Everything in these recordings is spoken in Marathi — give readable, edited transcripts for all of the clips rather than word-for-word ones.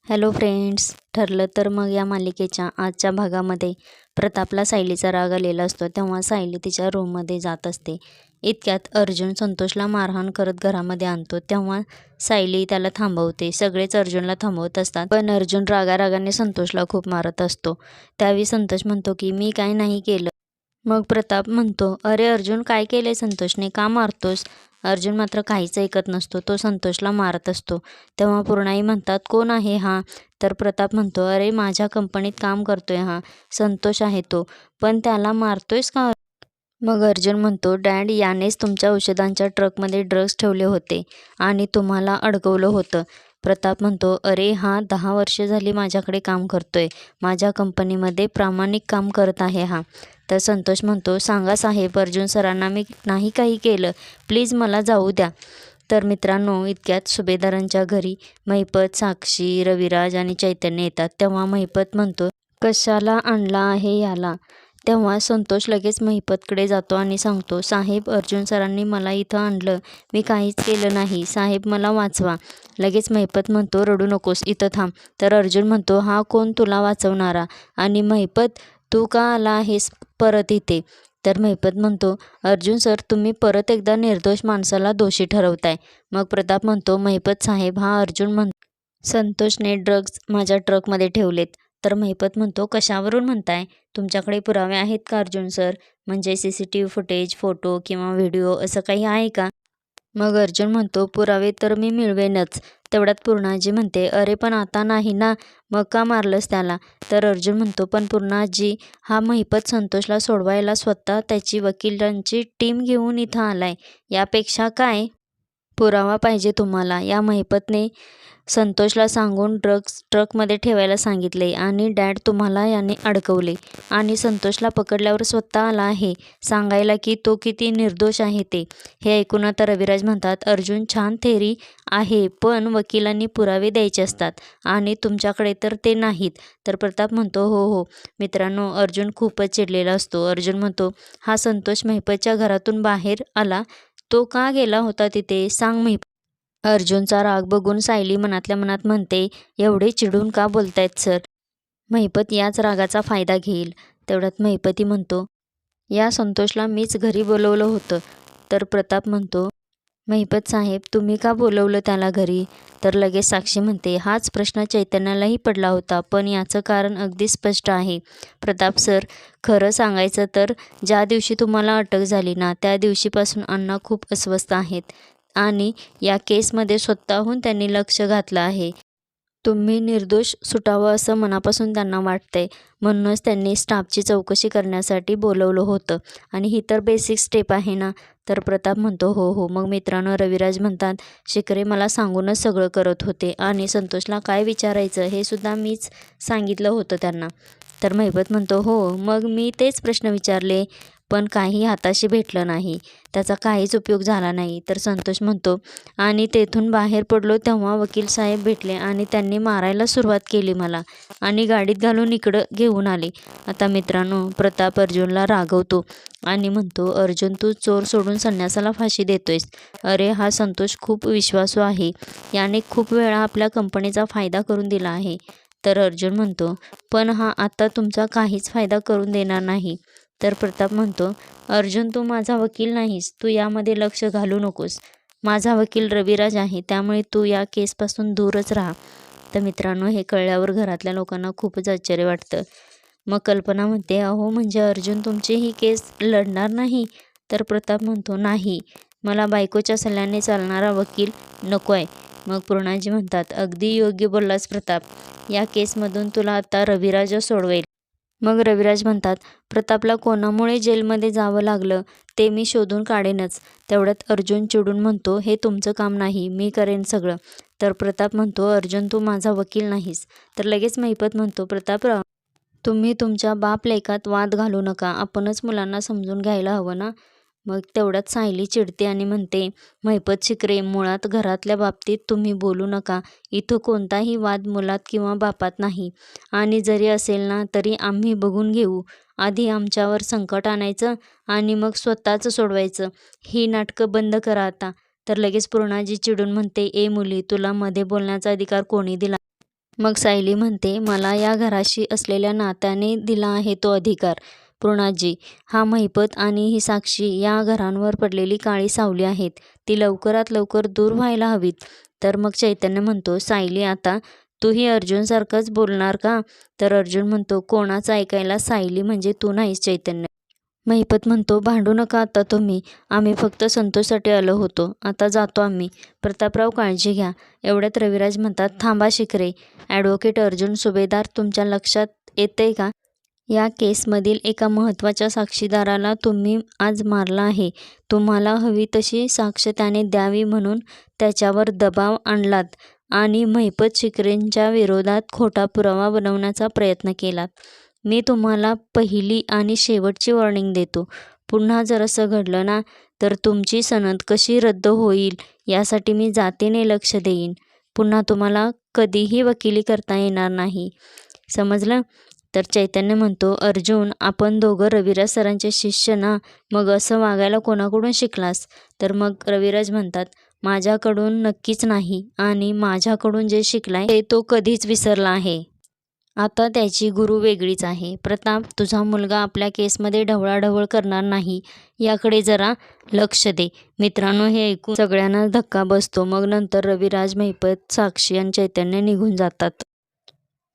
हॅलो फ्रेंड्स, ठरलं तर मग या मालिकेच्या आजच्या भागामध्ये प्रतापला सायलीचा राग आलेला असतो. तेव्हा सायली तिच्या रूममध्ये जात असते. इतक्यात अर्जुन संतोषला मारहाण करत घरामध्ये आणतो. तेव्हा सायली त्याला थांबवते. सगळेच अर्जुनला थांबवत असतात, पण अर्जुन रागारागाने संतोषला खूप मारत असतो. त्यावेळी संतोष म्हणतो की मी काय नाही केलं. मग प्रताप म्हणतो, अरे अर्जुन, काय केलंय संतोषने, का मारतोस? अर्जुन मात्र काहीच ऐकत नसतो. तो संतोषला मारत असतो. तेव्हा पूर्णाई म्हणतात, कोण आहे हा? तर प्रताप म्हणतो, अरे माझ्या कंपनीत काम करतोय हा, संतोष आहे तो, पण त्याला मारतोयस का? मग अर्जुन म्हणतो, डॅड, यानेच तुमच्या औषधांच्या ट्रकमध्ये ड्रग्ज ठेवले होते आणि तुम्हाला अडकवलं होतं. प्रताप म्हणतो, अरे हा 10 वर्षे झाली माझ्याकडे काम करतोय. माझ्या कंपनीमध्ये प्रामाणिक काम करत आहे हा. तर संतोष म्हणतो, सांगा साहेब, अर्जुन सरांना मी नाही काही केलं, प्लीज मला जाऊ द्या. तर मित्रांनो, इतक्यात सुभेदारांच्या घरी महिपत, साक्षी, रविराज आणि चैतन्य येतात. तेव्हा महिपत म्हणतो, कशाला आणला आहे याला? तेव्हा संतोष लगेच महिपतकडे जातो आणि सांगतो, साहेब, अर्जुन सरांनी मला इथं आणलं, मी काहीच केलं नाही, साहेब मला वाचवा. लगेच महिपत म्हणतो, रडू नकोस, इथं थांब. तर अर्जुन म्हणतो, हा कोण तुला वाचवणारा? आणि महिपत, तू का आला आहेस परत इथे? तर महिपत म्हणतो, अर्जुन सर, तुम्ही परत एकदा निर्दोष माणसाला दोषी ठरवताय. मग प्रताप म्हणतो, महिपत साहेब, हा अर्जुन म्हणतो संतोषने ड्रग्ज माझ्या ट्रकमध्ये ठेवलेत. तर महिपत म्हणतो, कशावरून म्हणताय? तुमच्याकडे पुरावे आहेत का अर्जुन सर? म्हणजे CCTV फुटेज, फोटो किंवा व्हिडिओ असं काही आहे का? मग अर्जुन म्हणतो, पुरावे तर मी मिळवेनच. तेवढ्यात पूर्णाजी म्हणते, अरे पण आता नाही ना, मग का मारलंस त्याला? तर अर्जुन म्हणतो, पण पूर्णाजी, हा महिपत संतोषला सोडवायला स्वतः त्याची वकिलांची टीम घेऊन इथं आलाय. यापेक्षा काय पुरावा पाहिजे तुम्हाला? या महिपतने संतोषला सांगून ड्रग्ज ट्रकमध्ये ठेवायला सांगितले आणि डॅड, तुम्हाला याने अडकवले आणि संतोषला पकडल्यावर स्वतः आला आहे सांगायला की तो किती निर्दोष आहे ते. हे ऐकून आता रविराज म्हणतात, अर्जुन, छान थेरी आहे, पण वकिलांनी पुरावे द्यायचे असतात आणि तुमच्याकडे तर ते नाहीत. तर प्रताप म्हणतो, हो हो. मित्रांनो, अर्जुन खूपच चिडलेला असतो. अर्जुन म्हणतो, हा संतोष महिपतच्या घरातून बाहेर आला, तो का गेला होता तिथे, सांग महिपत. अर्जुनचा राग बघून सायली मनातल्या मनात म्हणते, एवढे चिडून का बोलतायत सर? महिपत याच रागाचा फायदा घेईल. तेवढ्यात महिपती म्हणतो, या संतोषला मीच घरी बोलवलं होतं. तर प्रताप म्हणतो, महिपत साहेब, तुम्ही का बोलवलं त्याला घरी? तर लगेच साक्षी म्हणते, हाच प्रश्न चैतन्यालाही पडला होता, पण याचं कारण अगदी स्पष्ट आहे. प्रताप सर, खरं सांगायचं तर ज्या दिवशी तुम्हाला अटक झाली ना, त्या दिवशीपासून अण्णा खूप अस्वस्थ आहेत आणि या केसमध्ये स्वतःहून त्यांनी लक्ष घातलं आहे. तुम्ही निर्दोष सुटावं असं मनापासून त्यांना वाटतंय, म्हणूनच त्यांनी स्टाफची चौकशी करण्यासाठी बोलवलं होतं आणि ही तर बेसिक स्टेप आहे ना. तर प्रताप म्हणतो, हो हो. मग मित्रांनो, रविराज म्हणतात, शिकरे मला सांगूनच सगळं करत होते आणि संतोषला काय विचारायचं हे सुद्धा मीच सांगितलं होतं त्यांना. तर महिपत म्हणतो, हो, मग मी तेच प्रश्न विचारले, पण काही हाताशी भेटलं नाही, त्याचा काहीच उपयोग झाला नाही. तर संतोष म्हणतो, आणि तेथून बाहेर पडलो तेव्हा वकील साहेब भेटले आणि त्यांनी मारायला सुरुवात केली मला आणि गाडीत घालून इकडं घेऊन आले. आता मित्रांनो, प्रताप अर्जुनला रागवतो आणि म्हणतो, अर्जुन, तू चोर सोडून संन्यासाला फाशी देतोयस. अरे हा संतोष खूप विश्वासू आहे, याने खूप वेळा आपल्या कंपनीचा फायदा करून दिला आहे. तर अर्जुन म्हणतो, पण हा आता तुमचा काहीच फायदा करून देणार नाही. तर प्रताप म्हणतो, अर्जुन, तू माझा वकील नाहीस, तू यामध्ये लक्ष घालू नकोस. माझा वकील रविराज आहे, त्यामुळे तू या केसपासून दूरच राहा. तर मित्रांनो, हे कळल्यावर घरातल्या लोकांना खूपच आश्चर्य वाटतं. मग कल्पना म्हणते, अहो म्हणजे अर्जुन तुमची ही केस लढणार नाही? तर प्रताप म्हणतो, नाही, मला बायकोच्या सल्ल्याने चालणारा वकील नको आहे. मग पूर्णाजी म्हणतात, अगदी योग्य बोललास प्रताप, या केसमधून तुला आता रविराज सोडवेल. मग रविराज म्हणतात, प्रतापला कोणामुळे जेलमध्ये जावं लागलं ते मी शोधून काढेनच. तेवढ्यात अर्जुन चिडून म्हणतो, हे तुमचं काम नाही, मी करेन सगळं. तर प्रताप म्हणतो, अर्जुन, तू माझा वकील नाहीस. तर लगेच महिपत म्हणतो, प्रतापराव, तुम्ही तुमच्या बाप लेकात वाद घालू नका, आपणच मुलांना समजून घ्यायला हवं ना. मग तेवढ्यात सायली चिडते आणि म्हणते, महिपत शिकरे, मुळात घरातल्या बाबतीत तुम्ही बोलू नका. इथं कोणताही वाद मुलात किंवा बापात नाही, आणि जरी असेल ना तरी आम्ही बघून घेऊ. आधी आमच्यावर संकट आणायचं आणि मग स्वतःच सोडवायचं. ही नाटकं बंद करा आता. तर लगेच पूर्णाजी चिडून म्हणते, ए मुली, तुला मध्ये बोलण्याचा अधिकार कोणी दिला? मग सायली म्हणते, मला या घराशी असलेल्या नात्याने दिला आहे तो अधिकार. पूर्णाजी, हा महिपत आणि ही साक्षी या घरांवर पडलेली काळी सावली आहेत. ती लवकरात लवकर दूर व्हायला हवीत. तर मग चैतन्य म्हणतो, सायली आता तूही अर्जुनसारखंच बोलणार का? तर अर्जुन म्हणतो, कोणाचं ऐकायला? सायली म्हणजे तू नाहीस चैतन्य. महिपत म्हणतो, भांडू नका आता तुम्ही. आम्ही फक्त संतोषसाठी आलो होतो. आता जातो आम्ही. प्रतापराव काळजी घ्या. एवढ्यात रविराज म्हणतात, थांबा शिखरे. ॲडव्होकेट अर्जुन सुभेदार, तुमच्या लक्षात येतंय का? या केसमधील एका महत्त्वाच्या साक्षीदाराला तुम्ही आज मारलं आहे. तुम्हाला हवी तशी साक्ष त्याने द्यावी म्हणून त्याच्यावर दबाव आणलात आणि महिपत शिखरेंच्या विरोधात खोटा पुरावा बनवण्याचा प्रयत्न केलात. मी तुम्हाला पहिली आणि शेवटची वॉर्निंग देतो. पुन्हा जर असं घडलं ना, तर तुमची सनद कशी रद्द होईल यासाठी मी जातीने लक्ष देईन. पुन्हा तुम्हाला कधीही वकिली करता येणार नाही. समजलं? तर चैतन्य म्हणतो, अर्जुन, आपण दोघं रविराज सरांचे शिष्य ना, मग असं वागायला कोणाकडून शिकलास? तर मग रविराज म्हणतात, माझ्याकडून नक्कीच नाही, आणि माझ्याकडून जे शिकलाय ते तो कधीच विसरला आहे. आता त्याची गुरु वेगळीच आहे. प्रताप, तुझा मुलगा आपल्या केसमध्ये ढवळाढवळ करणार नाही याकडे जरा लक्ष दे. मित्रांनो, हे ऐकून सगळ्यांना धक्का बसतो. मग नंतर रविराज, महिपत, साक्षी आणि चैतन्य निघून जातात.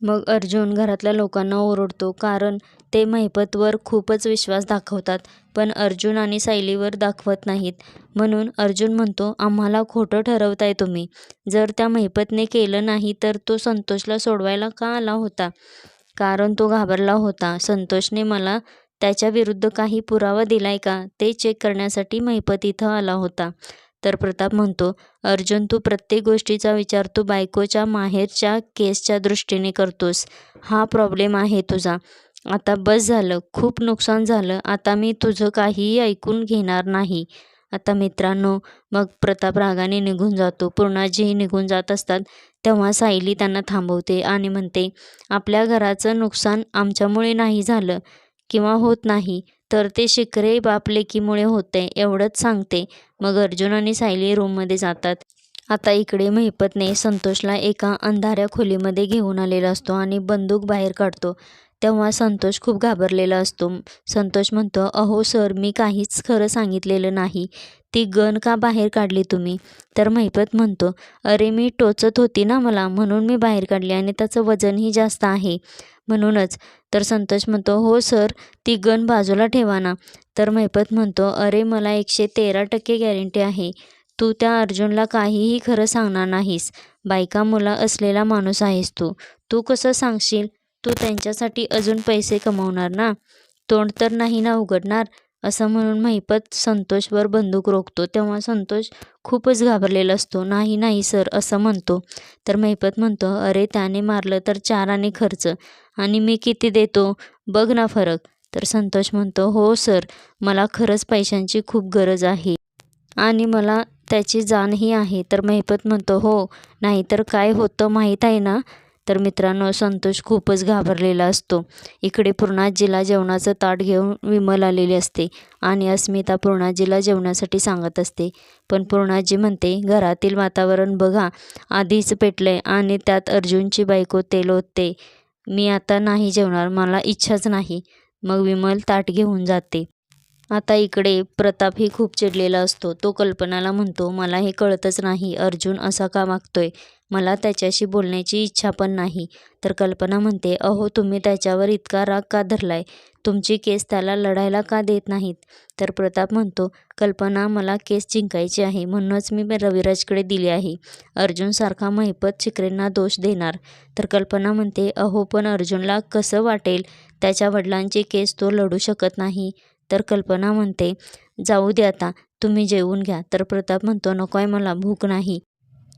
मग अर्जुन घरातल्या लोकांना ओरडतो, कारण ते महिपतवर खूपच विश्वास दाखवतात, पण अर्जुन आणि सायलीवर दाखवत नाहीत. म्हणून अर्जुन म्हणतो, आम्हाला खोटं ठरवताय तुम्ही. जर त्या महिपतने केलं नाही तर तो संतोषला सोडवायला का आला होता? कारण तो घाबरला होता. संतोषने मला त्याच्याविरुद्ध काही पुरावा दिलाय का ते चेक करण्यासाठी महिपत इथं आला होता. तर प्रताप म्हणतो, अर्जुन, तू प्रत्येक गोष्टीचा विचार तू बायकोच्या माहेरच्या केसच्या दृष्टीने करतोस. हा प्रॉब्लेम आहे तुझा. आता बस झालं. खूप नुकसान झालं. आता मी तुझं काहीही ऐकून घेणार नाही. आता मित्रांनो, मग प्रताप रागाने निघून जातो. पूर्णाजीही निघून जात असतात. तेव्हा सायली त्यांना थांबवते आणि म्हणते, आपल्या घराचं नुकसान आमच्यामुळे नाही झालं किंवा होत नाही, तर ते शिखरे बापलेकीमुळे होते एवढंच सांगते. मग अर्जुन आणि सायली रूममध्ये जातात. आता इकडे महिपतने संतोषला एका अंधाऱ्या खोलीमध्ये घेऊन आलेला असतो आणि बंदूक बाहेर काढतो. तेव्हा संतोष खूप घाबरलेला असतो. संतोष म्हणतो, अहो सर, मी काहीच खरं सांगितलेलं नाही. ती गन का बाहेर काढली तुम्ही? तर महिपत म्हणतो, अरे मी टोचत होती ना मला, म्हणून मी बाहेर काढली, आणि त्याचं वजनही जास्त आहे म्हणूनच. तर संतोष म्हणतो, हो सर, ती गन बाजूला ठेवा ना. तर महिपत म्हणतो, अरे मला 113% गॅरंटी आहे तू त्या अर्जुनला काहीही खरं सांगणार नाहीस. बायका मुला असलेला माणूस आहेस तू. तू कसं सांगशील? तू त्यांच्यासाठी अजून पैसे कमावणार ना, तोंड तर नाही ना उघडणार. असं म्हणून महिपत संतोषवर बंदूक रोखतो. तेव्हा संतोष खूपच घाबरलेला असतो. नाही नाही सर, असं म्हणतो. तर महिपत म्हणतो, अरे त्याने मारलं तर 4 आणि खर्च, आणि मी किती देतो बघ ना फरक. तर संतोष म्हणतो, हो सर, मला खरंच पैशांची खूप गरज आहे आणि मला त्याची जाणही आहे. तर महिपत म्हणतो, हो, नाहीतर काय होतं माहीत आहे ना. तर मित्रांनो, संतोष खूपच घाबरलेला असतो. इकडे पूर्णाजीला जेवणाचं ताट घेऊन विमल आलेली असते आणि अस्मिता पूर्णाजीला जेवणासाठी सांगत असते. पण पूर्णाजी म्हणते, घरातील वातावरण बघा, आधीच पेटलंय आणि त्यात अर्जुनची बायको तेल ओतते. मी आता नाही जेवणार, मला इच्छाच नाही. मग विमल ताट घेऊन जाते. आता इकडे प्रतापही खूप चिडलेला असतो. तो कल्पनाला म्हणतो, मला हे कळतच नाही, अर्जुन असा का वागतोय? मला त्याच्याशी बोलण्याची इच्छा पण नाही. तर कल्पना म्हणते, अहो तुम्ही त्याच्यावर इतका राग का धरलाय? तुमची केस त्याला लढायला का देत नाहीत? तर प्रताप म्हणतो, कल्पना, मला केस जिंकायची आहे म्हणूनच मी रविराजकडे दिली आहे. अर्जुनसारखा महिपत शिखरेंना दोष देणार. तर कल्पना म्हणते, अहो पण अर्जुनला कसं वाटेल? त्याच्या वडिलांची केस तो लढू शकत नाही. तर कल्पना म्हणते, जाऊ दे आता, तुम्ही जेवून घ्या. तर प्रताप म्हणतो, नकोय, मला भूक नाही.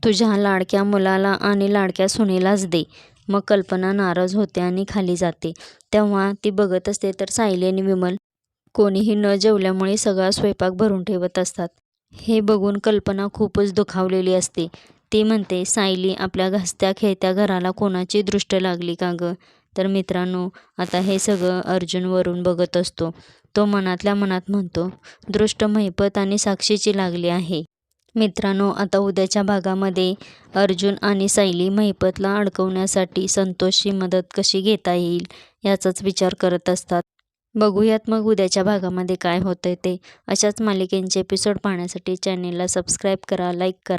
तुझ्या लाडक्या मुलाला आणि लाडक्या सुनेलाच दे. मग कल्पना नाराज होते आणि खाली जाते. तेव्हा ती बघत असते तर सायली आणि विमल कोणीही न जेवल्यामुळे सगळा स्वयंपाक भरून ठेवत असतात. हे बघून कल्पना खूपच दुखावलेली असते. ती म्हणते, सायली, आपल्या हसत्या खेळत्या घराला कोणाची दृष्ट लागली का गं? तर मित्रांनो, आता हे सगळं अर्जुन वरून बघत असतो. तो मनातल्या मनात म्हणतो, दृष्ट महिपत आणि साक्षीची लागली आहे. मित्रांनो, आता उद्याच्या भागामध्ये अर्जुन आणि सायली महिपतला अडकवण्यासाठी संतोषची मदत कशी घेता येईल याचाच विचार करत असतात. बघूयात मग उद्याच्या भागामध्ये काय होतंय ते. अशाच मालिकेंचे एपिसोड पाहण्यासाठी चॅनेलला सबस्क्राईब करा, लाईक करा.